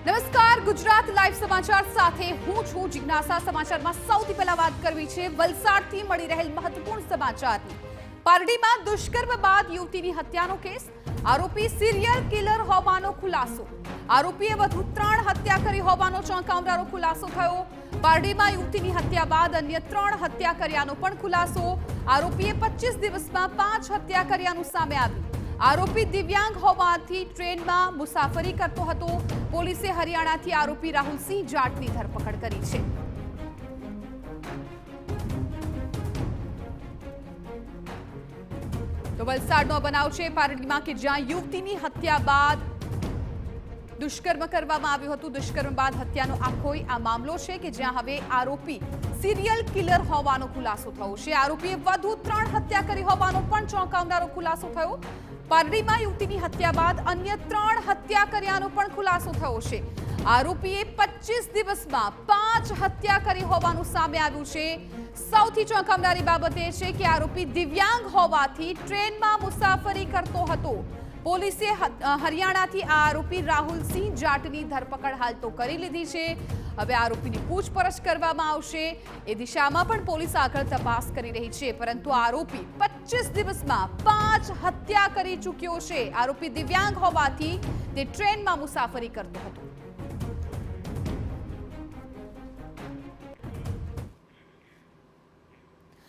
નમસ્કાર, ગુજરાત લાઈવ સમાચાર સાથે હું છું જિજ્ઞાસા। સમાચારમાં સૌથી પહેલા વાત કરવી છે વલસાડથી મળી રહેલ મહત્વપૂર્ણ સમાચારની। પારડીમાં દુષ્કર્મ બાદ યુવતીની હત્યાનો કેસ, આરોપી સિરિયલ કિલર હોવાનો ખુલાસો। આરોપીએ વધુ 3 હત્યા કરી હોવાનો ચોંકાવનારો ખુલાસો થયો। પારડીમાં યુવતીની હત્યા બાદ અન્ય 3 હત્યા કર્યાનો પણ ખુલાસો। આરોપીએ 25 દિવસમાં 5 હત્યા કર્યાનું સામે આવ્યું। આરોપી દિવ્યાંગ હોવાથી ટ્રેનમાં મુસાફરી કરતો હતો। પોલીસે હરિયાણાથી આરોપી રાહુલસિંહ જાટની ધરપકડ કરી છે। તો વલસાડનો બનાવ છે પારડીમાં કે જ્યાં યુવતીની હત્યા બાદ દુષ્કર્મ કરવામાં આવ્યું હતું। દુષ્કર્મ બાદ હત્યાનો આખો આ મામલો છે કે જ્યાં હવે આરોપી સિરિયલ કિલર હોવાનો ખુલાસો થયો છે। આરોપીએ વધુ 3 હત્યા કરી હોવાનો પણ ચોંકાવનારો ખુલાસો થયો। પારડીમાં યુવતીની હત્યા બાદ અન્ય 3 હત્યા કર્યાનો પણ ખુલાસો થયો છે। આરોપીએ 25 દિવસમાં 5 હત્યા કરી હોવાનું સામે આવ્યું છે। સૌથી ચોંકાવનારી બાબત એ છે કે આરોપી દિવ્યાંગ હોવાથી ટ્રેનમાં મુસાફરી કરતો હતો। પોલીસે હરિયાણાથી આ આરોપી રાહુલસિંહ જાટની ધરપકડ હાલ તો કરી લીધી છે। હવે આરોપીની પૂછપરછ કરવામાં આવશે। એ દિશામાં પણ પોલીસ આગળ તપાસ કરી રહી છે, પરંતુ આરોપી 25 દિવસમાં 5 હત્યા કરી ચૂક્યો છે। આરોપી દિવ્યાંગ હોવાથી તે ટ્રેનમાં મુસાફરી કરતો હતો।